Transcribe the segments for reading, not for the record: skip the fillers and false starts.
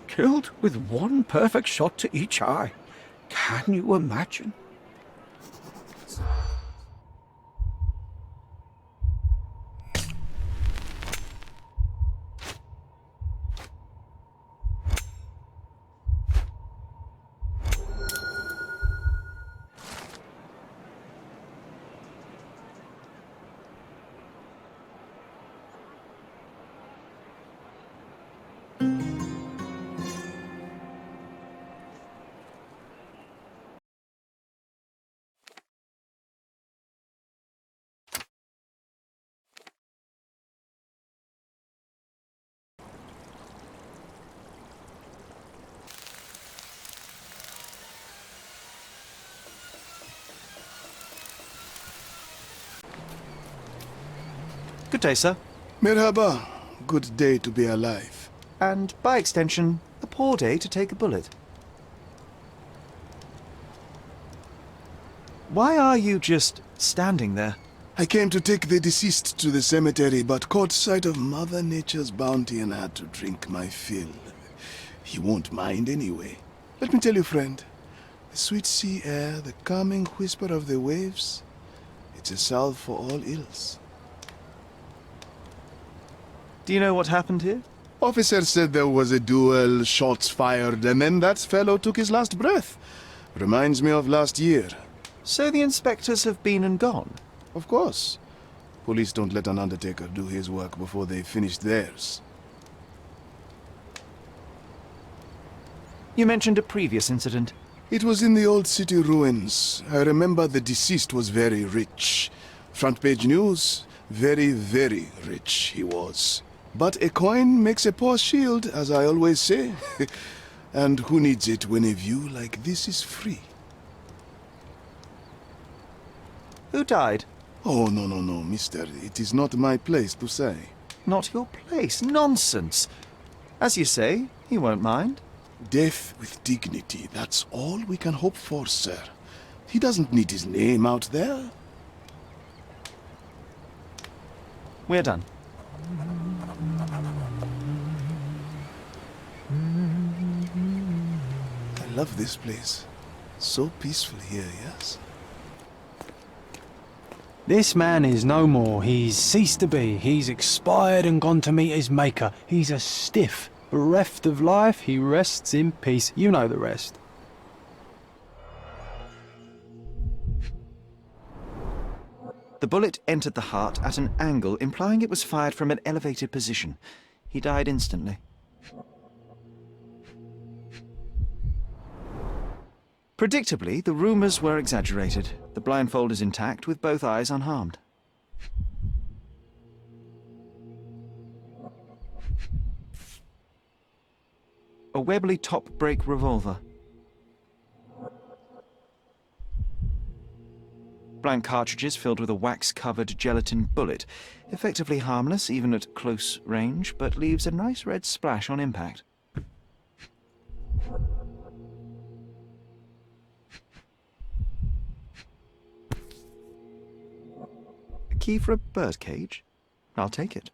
Killed with one perfect shot to each eye. Can you imagine? Good day, sir. Merhaba. Good day to be alive. And, by extension, a poor day to take a bullet. Why are you just standing there? I came to take the deceased to the cemetery, but caught sight of Mother Nature's bounty and had to drink my fill. He won't mind anyway. Let me tell you, friend, the sweet sea air, the calming whisper of the waves, it's a salve for all ills. Do you know what happened here? Officer said there was a duel, shots fired, and then that fellow took his last breath. Reminds me of last year. So the inspectors have been and gone? Of course. Police don't let an undertaker do his work before they've finished theirs. You mentioned a previous incident. It was in the old city ruins. I remember the deceased was very rich. Front page news, very, very rich he was. But a coin makes a poor shield, as I always say. And who needs it when a view like this is free? Who died? Oh, no, mister. It is not my place to say. Not your place. Nonsense. As you say, he won't mind. Death with dignity, that's all we can hope for, sir. He doesn't need his name out there. We're done. I love this place. So peaceful here, yes? This man is no more. He's ceased to be. He's expired and gone to meet his maker. He's a stiff. Bereft of life, he rests in peace. You know the rest. The bullet entered the heart at an angle, implying it was fired from an elevated position. He died instantly. Predictably, the rumours were exaggerated. The blindfold is intact, with both eyes unharmed. A Webley top-break revolver. Blank cartridges filled with a wax-covered gelatin bullet. Effectively harmless, even at close range, but leaves a nice red splash on impact. A key for a birdcage? I'll take it.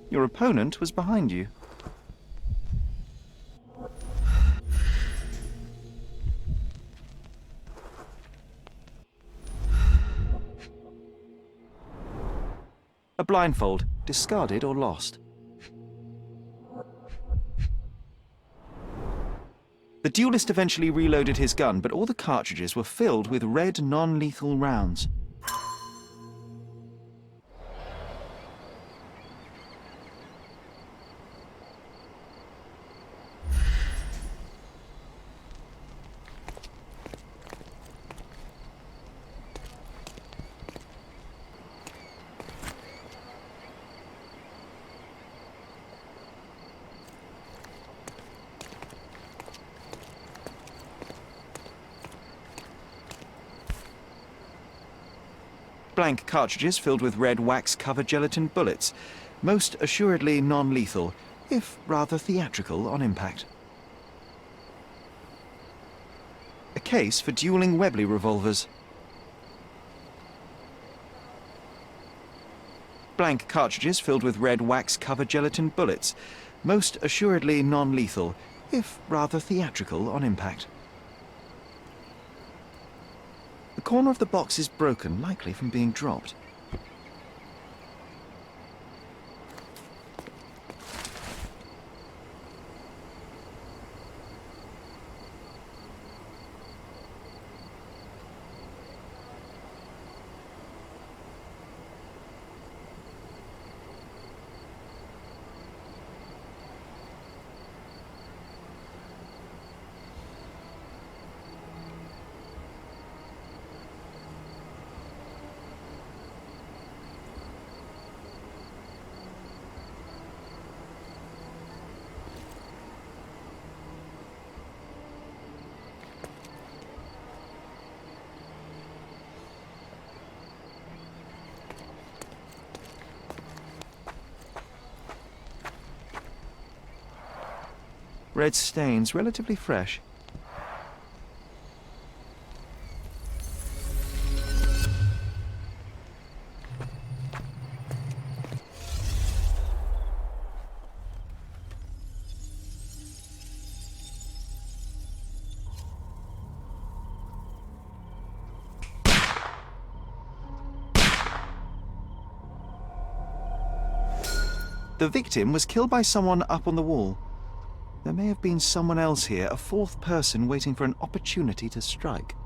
Your opponent was behind you. A blindfold, discarded or lost. The duelist eventually reloaded his gun, but all the cartridges were filled with red non-lethal rounds. Blank cartridges filled with red wax-covered gelatin bullets. Most assuredly non-lethal, if rather theatrical on impact. A case for dueling Webley revolvers. Blank cartridges filled with red wax-covered gelatin bullets. Most assuredly non-lethal, if rather theatrical on impact. The corner of the box is broken, likely from being dropped. Red stains, relatively fresh. The victim was killed by someone up on the wall. There may have been someone else here, a fourth person waiting for an opportunity to strike.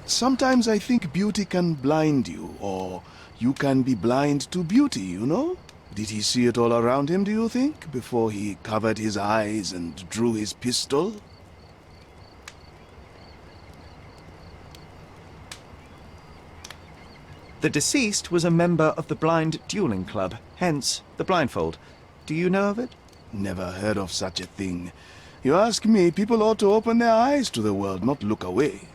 Sometimes I think beauty can blind you, or you can be blind to beauty, you know? Did he see it all around him, do you think, before he covered his eyes and drew his pistol? The deceased was a member of the Blind Dueling Club, hence the blindfold. Do you know of it? Never heard of such a thing. You ask me, people ought to open their eyes to the world, not look away.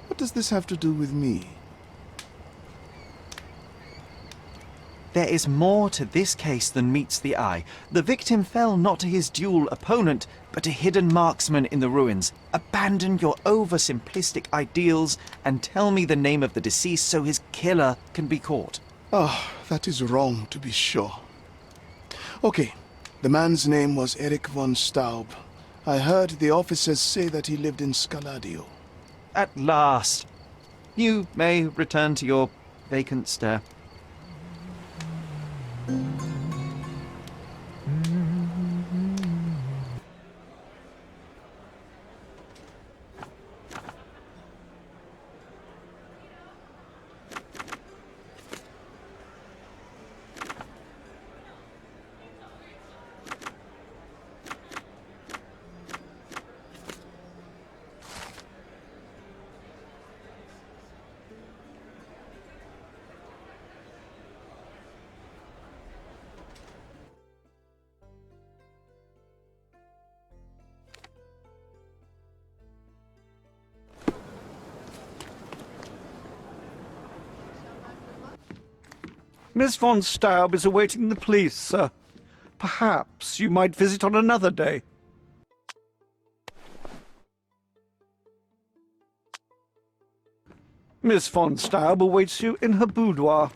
What does this have to do with me? There is more to this case than meets the eye. The victim fell not to his duel opponent, but a hidden marksman in the ruins. Abandon your oversimplistic ideals and tell me the name of the deceased so his killer can be caught. Oh, that is wrong, to be sure. Okay, the man's name was Eric von Staub. I heard the officers say that he lived in Scaladio. At last! You may return to your vacant stare. Miss von Staub is awaiting the police, sir. Perhaps you might visit on another day. Miss von Staub awaits you in her boudoir.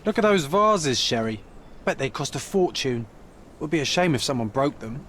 Look at those vases, Sherry. Bet they cost a fortune. Would be a shame if someone broke them.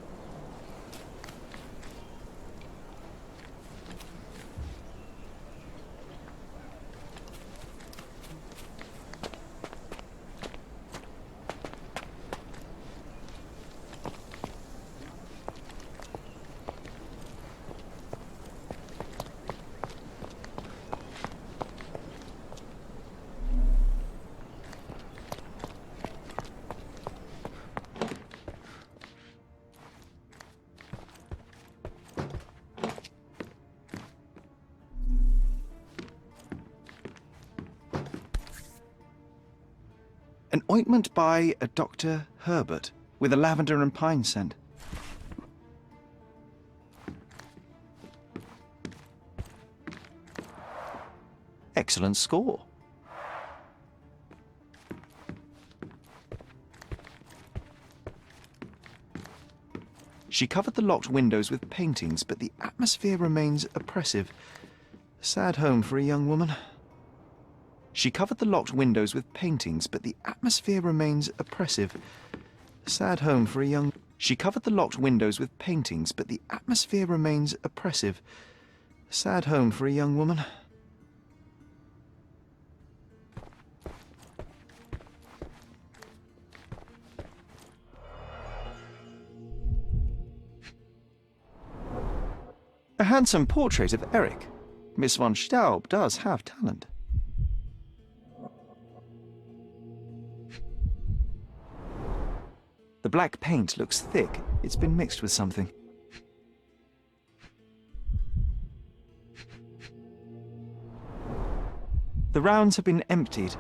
An ointment by a Dr. Herbert, with a lavender and pine scent. Excellent score. She covered the locked windows with paintings, but the atmosphere remains oppressive. A sad home for a young woman. She covered the locked windows with paintings, but the atmosphere remains oppressive. A sad home for a young... She covered the locked windows with paintings, but the atmosphere remains oppressive. A sad home for a young woman. A handsome portrait of Eric. Miss von Staub does have talent. The black paint looks thick. It's been mixed with something. The rounds have been emptied.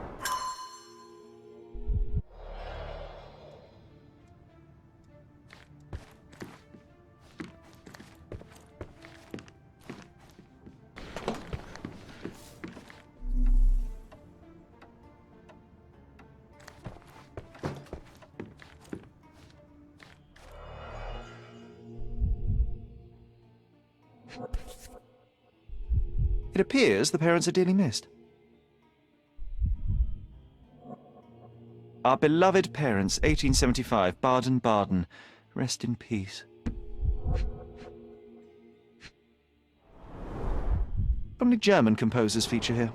It appears the parents are dearly missed. Our beloved parents, 1875, Baden-Baden. Rest in peace. Only German composers feature here.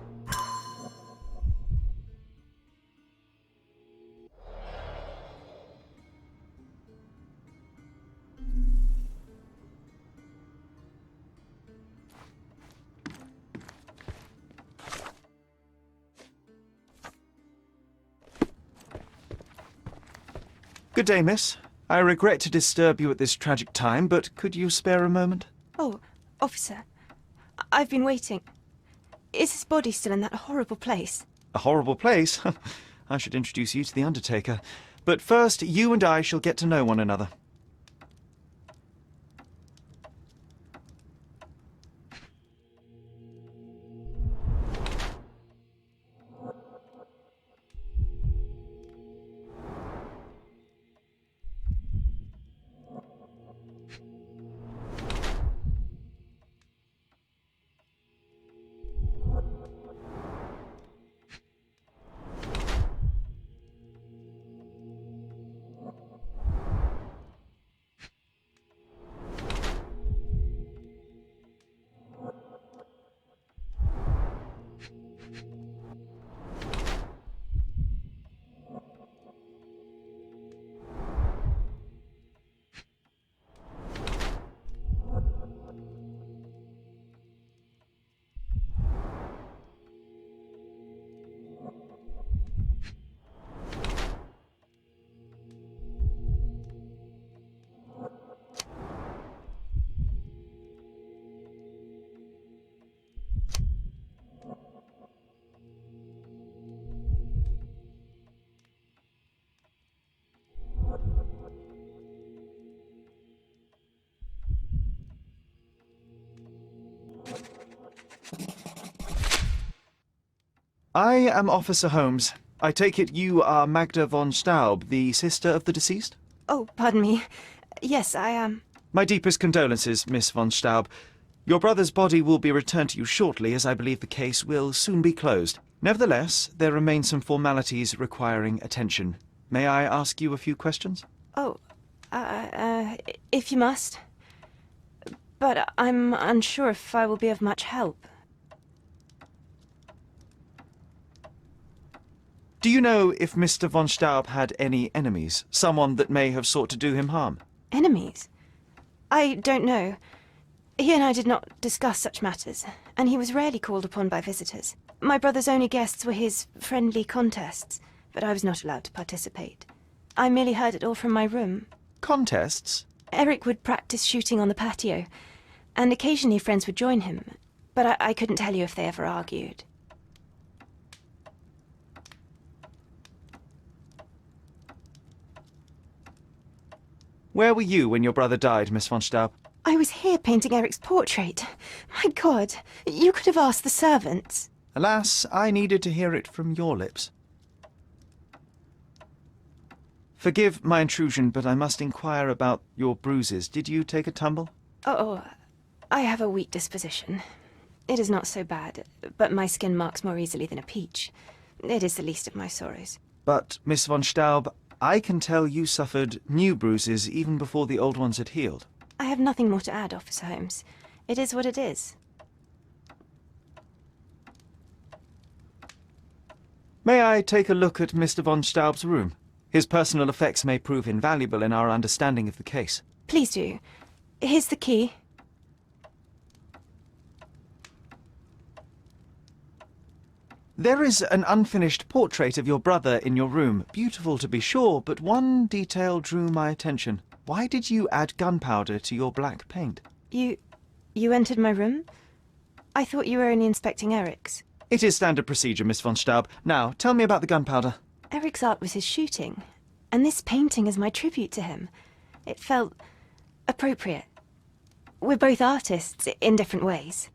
Good day, miss. I regret to disturb you at this tragic time, but could you spare a moment? Oh, officer. I've been waiting. Is his body still in that horrible place? A horrible place? I should introduce you to the undertaker. But first, you and I shall get to know one another. I am Officer Holmes. I take it you are Magda von Staub, the sister of the deceased? Oh, pardon me. Yes, I am. My deepest condolences, Miss von Staub. Your brother's body will be returned to you shortly, as I believe the case will soon be closed. Nevertheless, there remain some formalities requiring attention. May I ask you a few questions? Oh, if you must. But I'm unsure if I will be of much help. Do you know if Mr. von Staub had any enemies? Someone that may have sought to do him harm? Enemies? I don't know. He and I did not discuss such matters, and he was rarely called upon by visitors. My brother's only guests were his friendly contests, but I was not allowed to participate. I merely heard it all from my room. Contests? Eric would practice shooting on the patio, and occasionally friends would join him, but I couldn't tell you if they ever argued. Where were you when your brother died, Miss von Staub? I was here painting Eric's portrait. My God, you could have asked the servants. Alas, I needed to hear it from your lips. Forgive my intrusion, but I must inquire about your bruises. Did you take a tumble? Oh, I have a weak disposition. It is not so bad, but my skin marks more easily than a peach. It is the least of my sorrows. But, Miss von Staub, I can tell you suffered new bruises even before the old ones had healed. I have nothing more to add, Officer Holmes. It is what it is. May I take a look at Mr. von Staub's room? His personal effects may prove invaluable in our understanding of the case. Please do. Here's the key. There is an unfinished portrait of your brother in your room. Beautiful to be sure, but one detail drew my attention. Why did you add gunpowder to your black paint? You entered my room? I thought you were only inspecting Eric's. It is standard procedure, Miss von Staub. Now, tell me about the gunpowder. Eric's art was his shooting, and this painting is my tribute to him. It felt appropriate. We're both artists in different ways.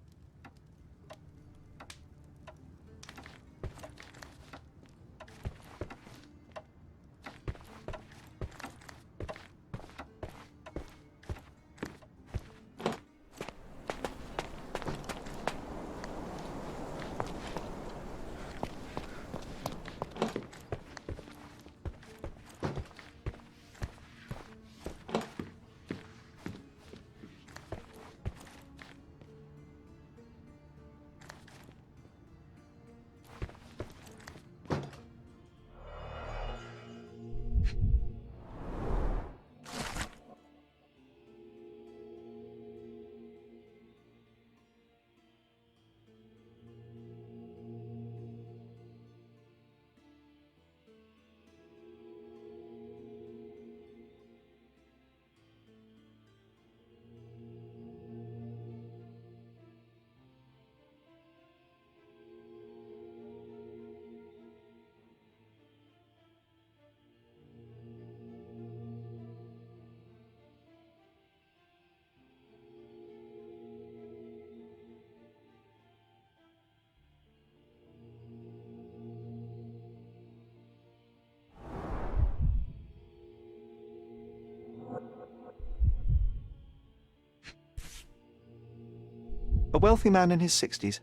A wealthy man in his 60s.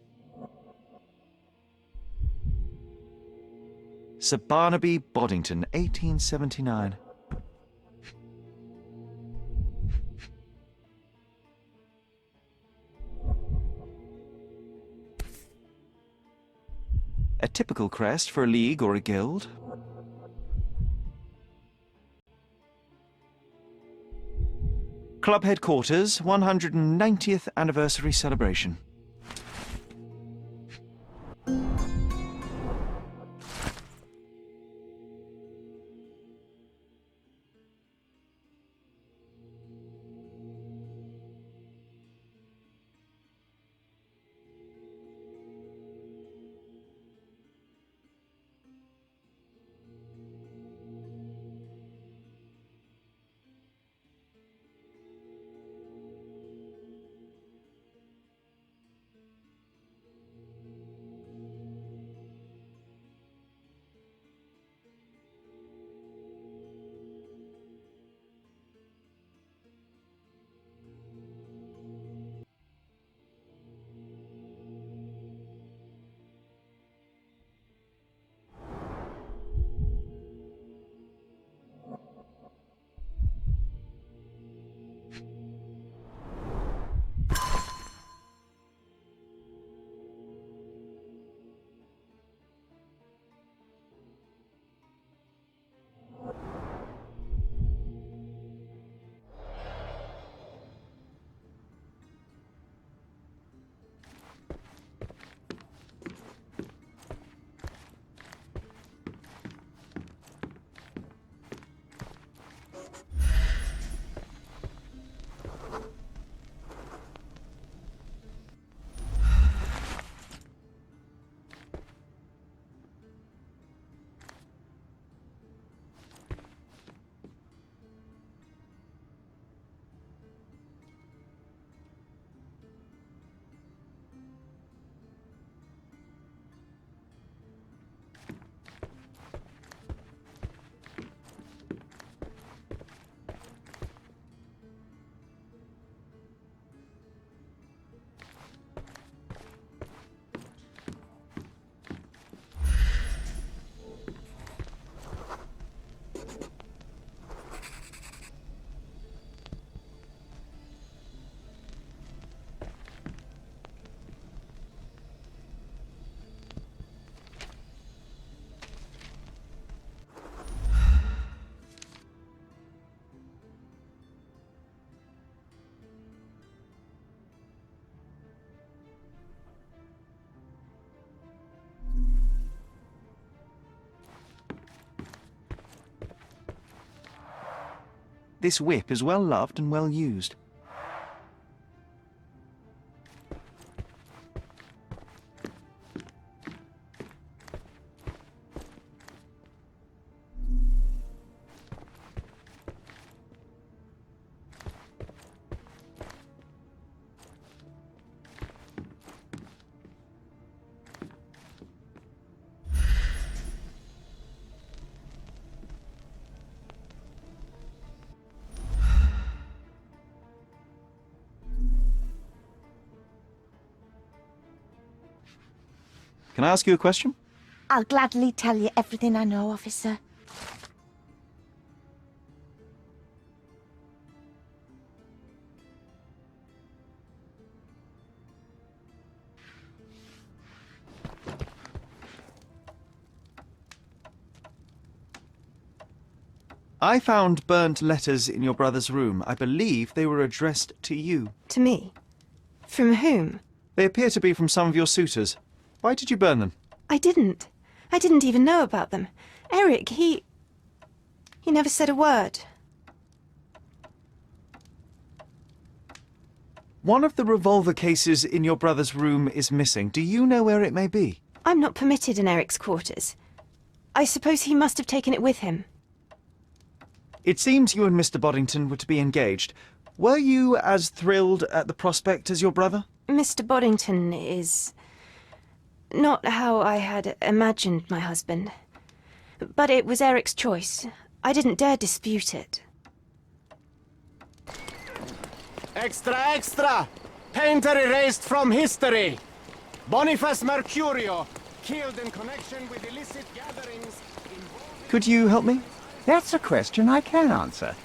Sir Barnaby Boddington, 1879. A typical crest for a league or a guild. Club headquarters, 190th anniversary celebration. This whip is well loved and well used. Can I ask you a question? I'll gladly tell you everything I know, officer. I found burnt letters in your brother's room. I believe they were addressed to you. To me? From whom? They appear to be from some of your suitors. Why did you burn them? I didn't. I didn't even know about them. Eric, he never said a word. One of the revolver cases in your brother's room is missing. Do you know where it may be? I'm not permitted in Eric's quarters. I suppose he must have taken it with him. It seems you and Mr. Boddington were to be engaged. Were you as thrilled at the prospect as your brother? Mr. Boddington is not how I had imagined my husband. But it was Eric's choice. I didn't dare dispute it. Extra, extra! Painter erased from history! Boniface Mercurio, killed in connection with illicit gatherings involving... Could you help me? That's a question I can answer.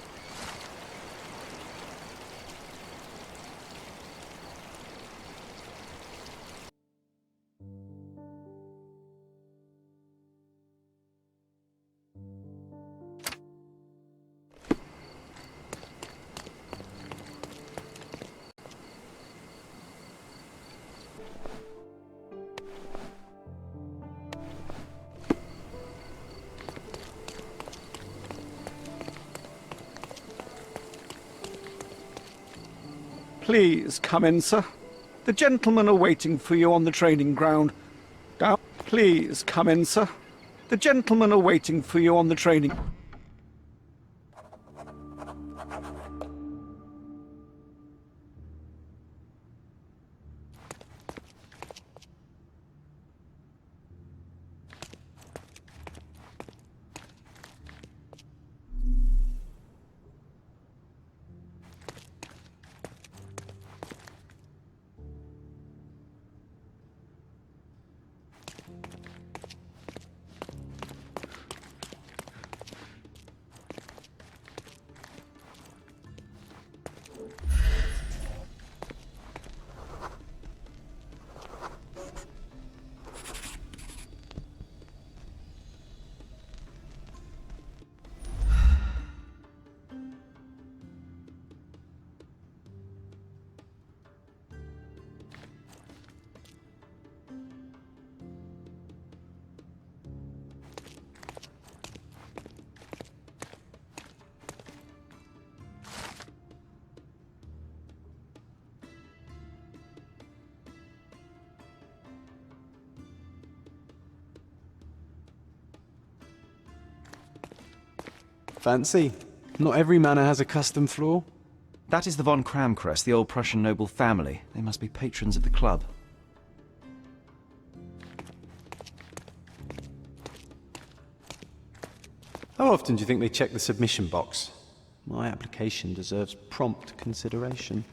Please come in, sir. The gentlemen are waiting for you on the training ground. Down. Please come in, sir. The gentlemen are waiting for you on the training... Fancy? Not every manor has a custom floor. That is the von Kramkress, the old Prussian noble family. They must be patrons of the club. How often do you think they check the submission box? My application deserves prompt consideration.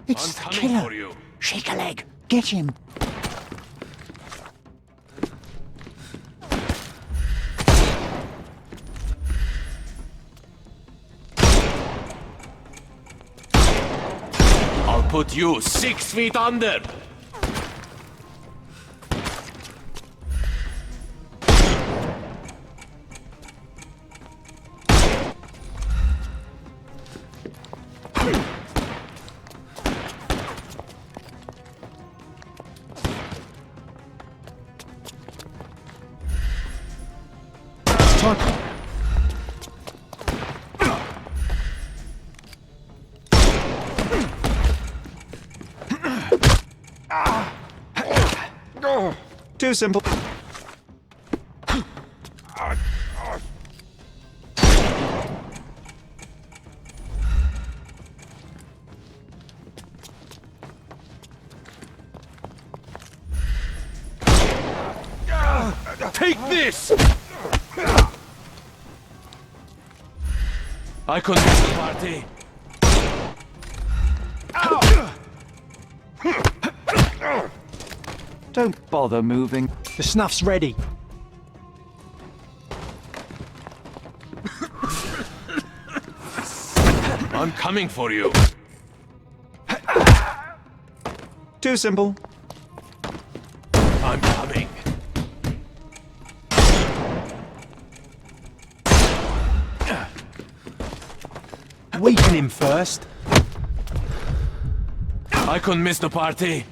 It's the killer. Shake a leg. Get him. I'll put you 6 feet under! Too simple. Take this! I couldn't miss the party. Don't bother moving. The snuff's ready. I'm coming for you. Too simple. I'm coming. Weaken him first. I couldn't miss the party.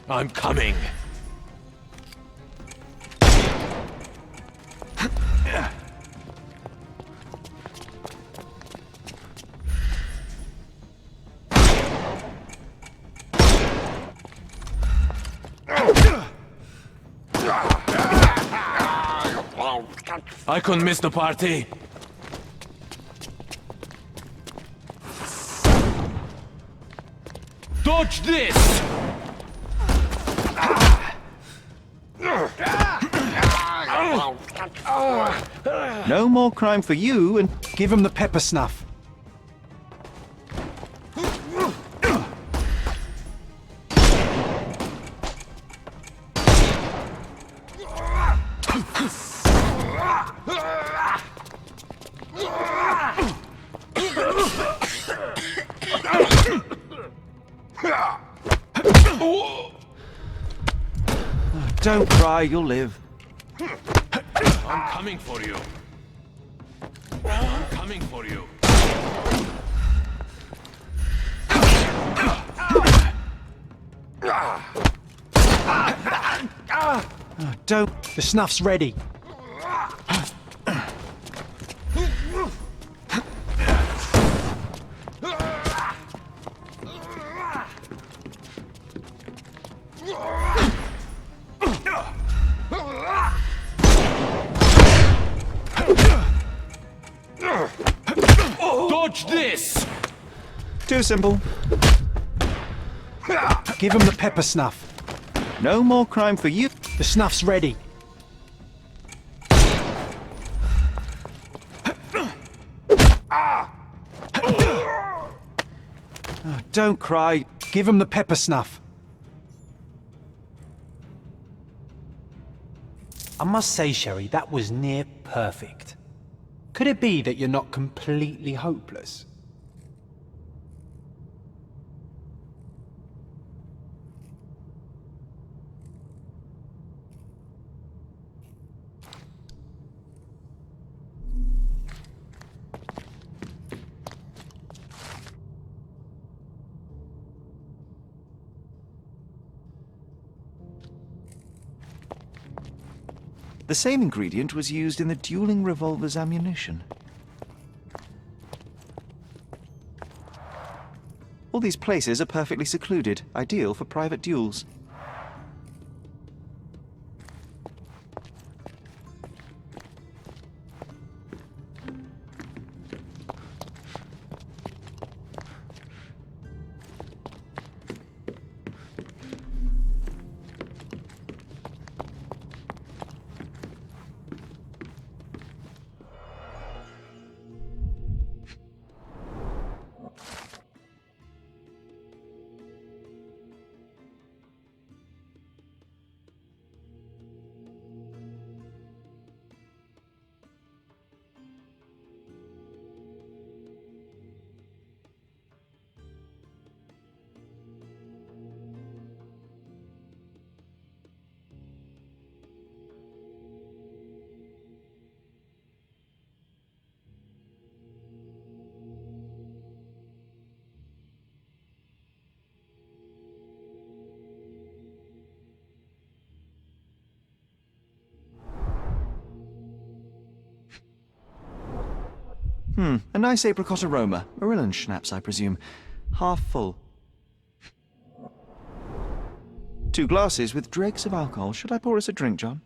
I'm coming. I couldn't miss the party. Dodge this! No more crime for you and Give him the pepper snuff. don't cry, you'll live. I'm coming for you. I'm coming for you. Don't. The snuff's ready. Dodge this! Too simple. Give him the pepper snuff. No more crime for you. The snuff's ready. Don't cry. Give him the pepper snuff. I must say, Sherry, that was near perfect. Could it be that you're not completely hopeless? The same ingredient was used in the dueling revolver's ammunition. All these places are perfectly secluded, ideal for private duels. A nice apricot aroma. Marilyn schnapps, I presume. Half full. 2 glasses with dregs of alcohol. Should I pour us a drink, John?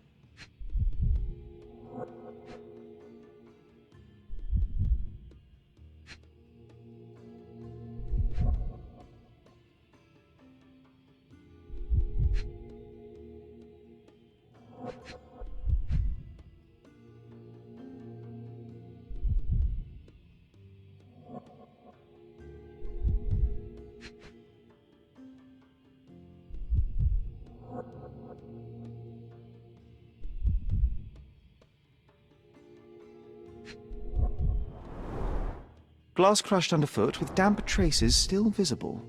Glass crushed underfoot with damp traces still visible.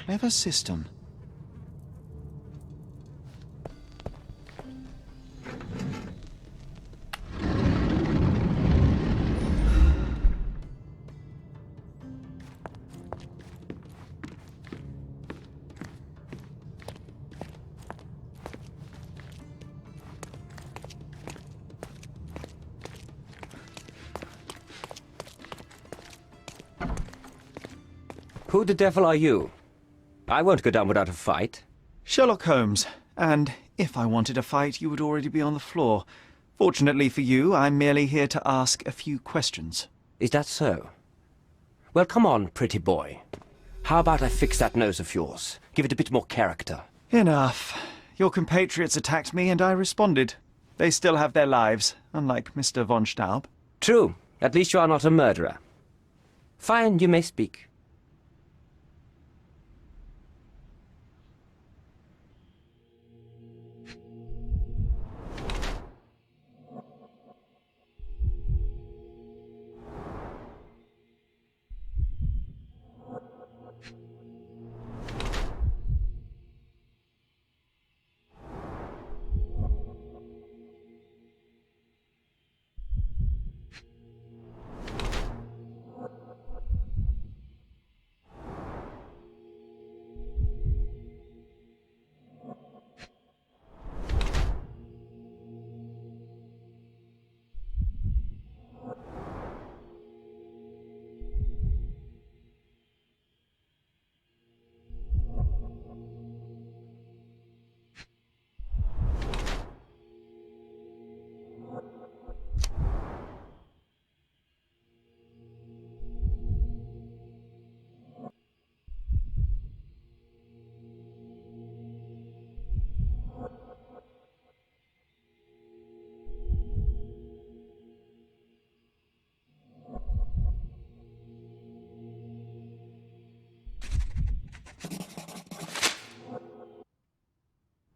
Clever system. Who the devil are you? I won't go down without a fight. Sherlock Holmes, and if I wanted a fight, you would already be on the floor. Fortunately for you, I'm merely here to ask a few questions. Is that so? Well, come on, pretty boy. How about I fix that nose of yours? Give it a bit more character. Enough. Your compatriots attacked me and I responded. They still have their lives, unlike Mr. von Staub. True. At least you are not a murderer. Fine, you may speak.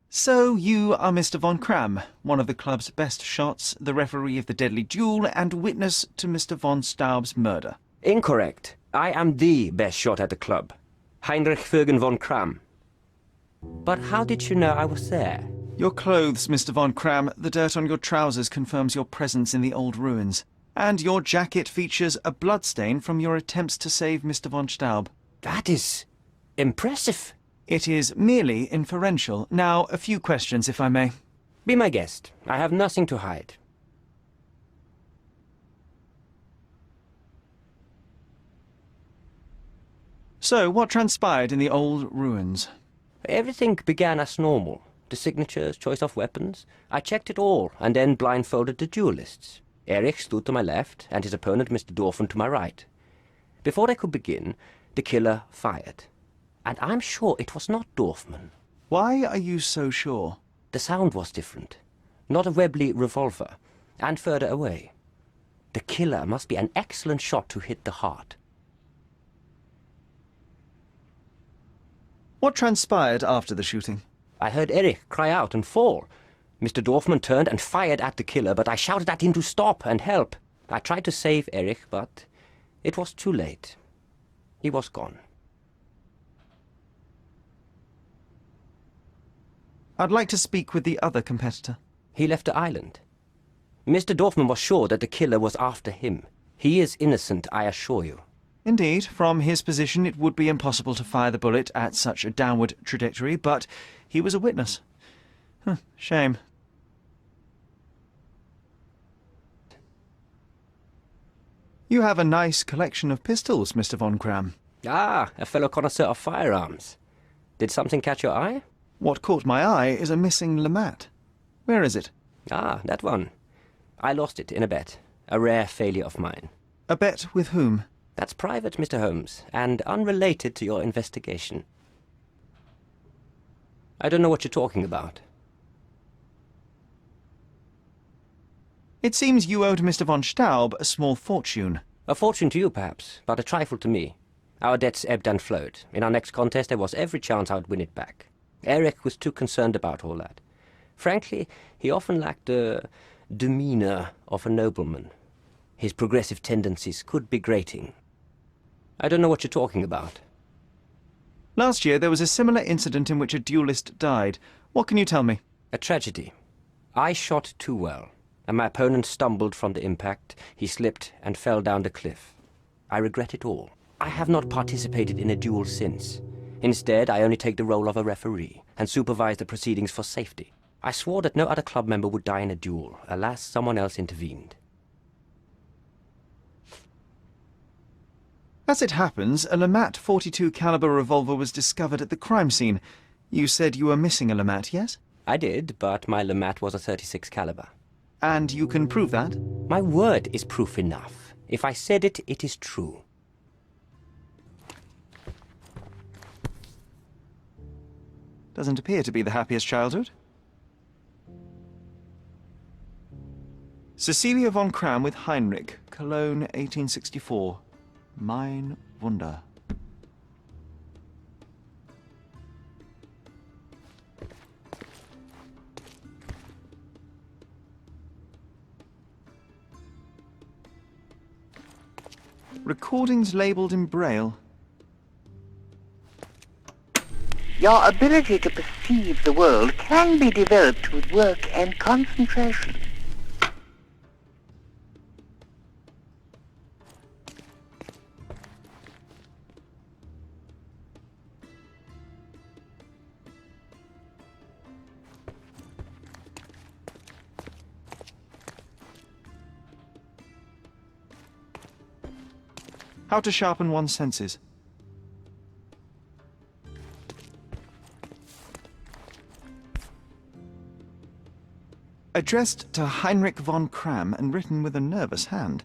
So you are Mr. von Kram, one of the club's best shots, the referee of the deadly duel, and witness to Mr. von Staub's murder. Incorrect. I am the best shot at the club. Heinrich Vögen von Kram. But how did you know I was there? Your clothes, Mr. von Kram, the dirt on your trousers confirms your presence in the old ruins. And your jacket features a bloodstain from your attempts to save Mr. von Staub. That is impressive. It is merely inferential. Now, a few questions, if I may. Be my guest. I have nothing to hide. So, what transpired in the old ruins? Everything began as normal. The signatures, choice of weapons. I checked it all, and then blindfolded the duelists. Erich stood to my left, and his opponent, Mr. Dorfman, to my right. Before they could begin, the killer fired. And I'm sure it was not Dorfman. Why are you so sure? The sound was different. Not a Webley revolver. And further away. The killer must be an excellent shot to hit the heart. What transpired after the shooting? I heard Erich cry out and fall. Mr. Dorfman turned and fired at the killer, but I shouted at him to stop and help. I tried to save Erich, but it was too late. He was gone. I'd like to speak with the other competitor. He left the island. Mr. Dorfman was sure that the killer was after him. He is innocent, I assure you. Indeed, from his position it would be impossible to fire the bullet at such a downward trajectory, but he was a witness. Shame. You have a nice collection of pistols, Mr. Von Kram. Ah, a fellow connoisseur of firearms. Did something catch your eye? What caught my eye is a missing Lamat. Where is it? Ah, that one. I lost it in a bet. A rare failure of mine. A bet with whom? That's private, Mr. Holmes, and unrelated to your investigation. I don't know what you're talking about. It seems you owed Mr. von Staub a small fortune. A fortune to you, perhaps, but a trifle to me. Our debts ebbed and flowed. In our next contest, there was every chance I would win it back. Eric was too concerned about all that. Frankly, he often lacked the demeanor of a nobleman. His progressive tendencies could be grating. I don't know what you're talking about. Last year, there was a similar incident in which a duelist died. What can you tell me? A tragedy. I shot too well, and my opponent stumbled from the impact. He slipped and fell down the cliff. I regret it all. I have not participated in a duel since. Instead, I only take the role of a referee and supervise the proceedings for safety. I swore that no other club member would die in a duel. Alas, someone else intervened. As it happens, a Lamat 42 caliber revolver was discovered at the crime scene. You said you were missing a Lamat, yes? I did, but my Lamat was a 36 caliber. And you can prove that? My word is proof enough. If I said it, it is true. Doesn't appear to be the happiest childhood. Cecilia von Kram with Heinrich, Cologne, 1864. Mein Wunder. Recordings labelled in Braille. Your ability to perceive the world can be developed with work and concentration. How to sharpen one's senses. Addressed to Heinrich von Kram and written with a nervous hand.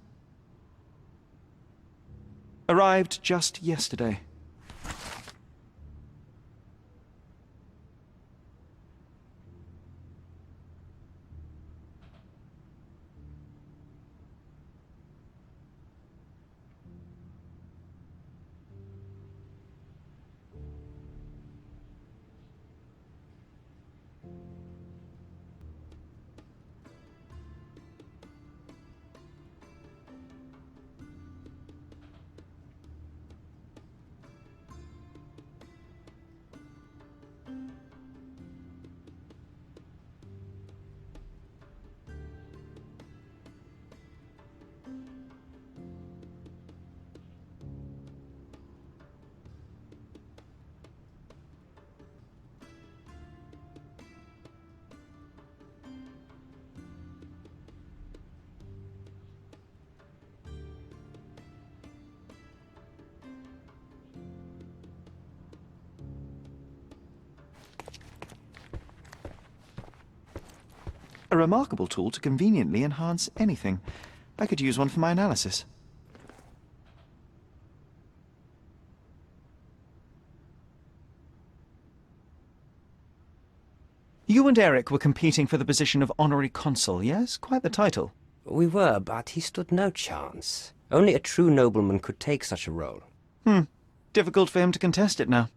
Arrived just yesterday. A remarkable tool to conveniently enhance anything. I could use one for my analysis. You and Eric were competing for the position of honorary consul, yes? Quite the title. We were, but he stood no chance. Only a true nobleman could take such a role. Difficult for him to contest it now.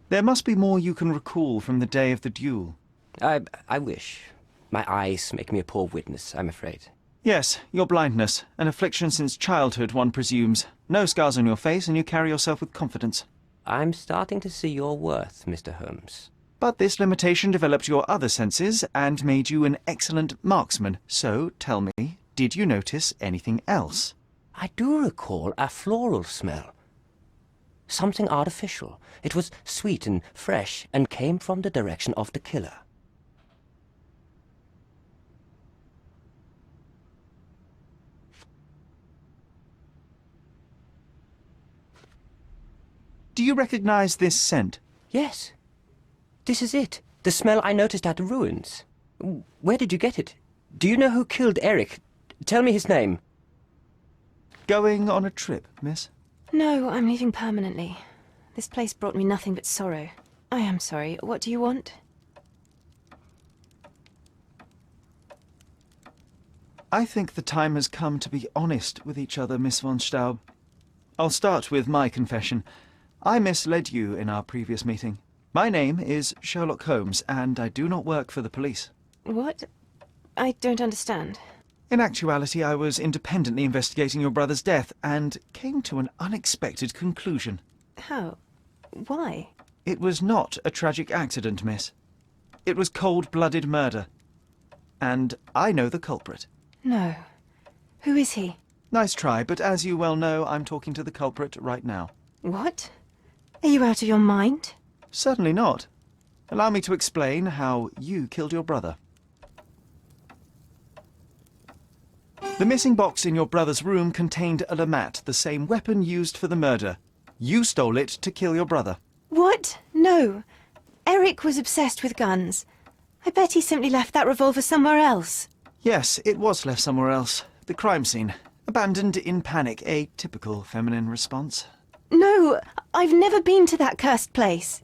There must be more you can recall from the day of the duel. I wish. My eyes make me a poor witness, I'm afraid. Yes, your blindness. An affliction since childhood, one presumes. No scars on your face, and you carry yourself with confidence. I'm starting to see your worth, Mr. Holmes. But this limitation developed your other senses and made you an excellent marksman. So, tell me, did you notice anything else? I do recall a floral smell. Something artificial. It was sweet and fresh and came from the direction of the killer. Do you recognize this scent? Yes. This is it. The smell I noticed at the ruins. Where did you get it? Do you know who killed Eric? Tell me his name. Going on a trip, miss? No, I'm leaving permanently. This place brought me nothing but sorrow. I am sorry. What do you want? I think the time has come to be honest with each other, Miss von Staub. I'll start with my confession. I misled you in our previous meeting. My name is Sherlock Holmes, and I do not work for the police. What? I don't understand. In actuality, I was independently investigating your brother's death and came to an unexpected conclusion. How? Why? It was not a tragic accident, miss. It was cold-blooded murder. And I know the culprit. No. Who is he? Nice try, but as you well know, I'm talking to the culprit right now. What? Are you out of your mind? Certainly not. Allow me to explain how you killed your brother. The missing box in your brother's room contained a Lamat, the same weapon used for the murder. You stole it to kill your brother. What? No. Eric was obsessed with guns. I bet he simply left that revolver somewhere else. Yes, it was left somewhere else. The crime scene. Abandoned in panic, a typical feminine response. No, I've never been to that cursed place.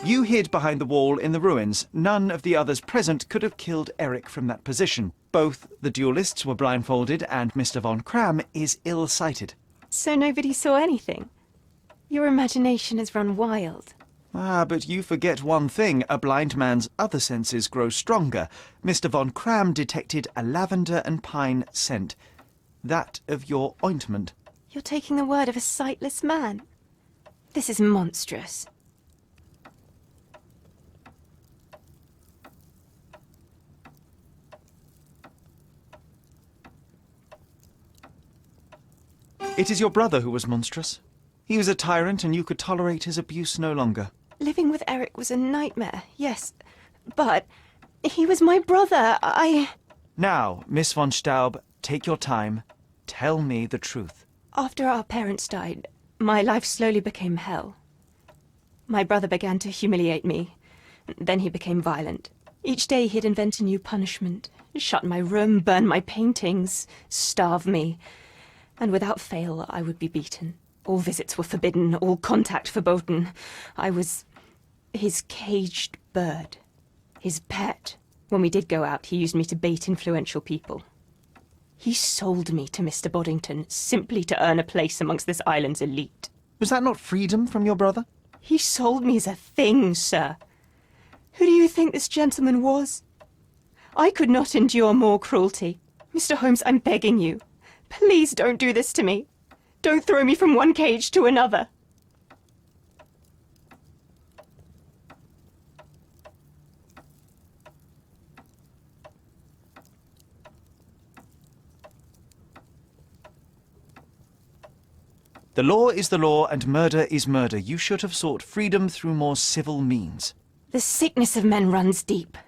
You hid behind the wall in the ruins. None of the others present could have killed Eric from that position. Both the duelists were blindfolded and Mr. von Cram is ill-sighted. So nobody saw anything? Your imagination has run wild. Ah, but you forget one thing. A blind man's other senses grow stronger. Mr. von Cram detected a lavender and pine scent. That of your ointment. You're taking the word of a sightless man. This is monstrous. It is your brother who was monstrous. He was a tyrant and you could tolerate his abuse no longer. Living with Eric was a nightmare, yes. But he was my brother. Now, Miss von Staub, take your time. Tell me the truth. After our parents died, my life slowly became hell. My brother began to humiliate me. Then he became violent. Each day he'd invent a new punishment. Shut my room, burn my paintings, starve me. And without fail, I would be beaten. All visits were forbidden, all contact verboten. I was his caged bird, his pet. When we did go out, he used me to bait influential people. He sold me to Mr. Boddington simply to earn a place amongst this island's elite. Was that not freedom from your brother? He sold me as a thing, sir. Who do you think this gentleman was? I could not endure more cruelty. Mr. Holmes, I'm begging you. Please don't do this to me. Don't throw me from one cage to another. The law is the law and murder is murder. You should have sought freedom through more civil means. The sickness of men runs deep.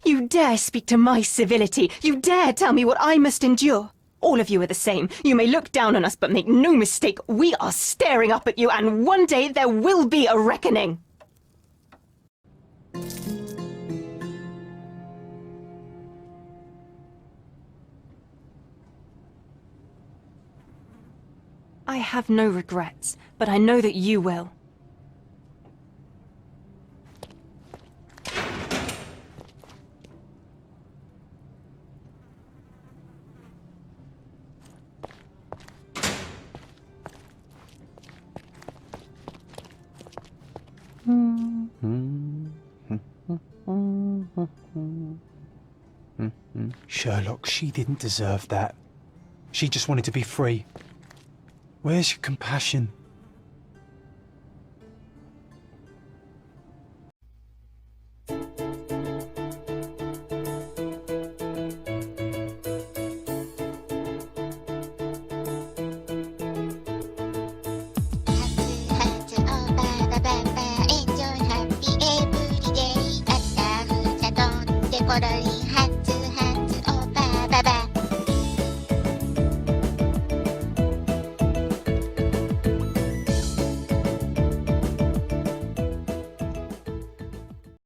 You dare speak to my civility. You dare tell me what I must endure. All of you are the same. You may look down on us, but make no mistake, we are staring up at you, and one day there will be a reckoning. I have no regrets, but I know that you will. Sherlock. She didn't deserve that. She just wanted to be free. Where's your compassion?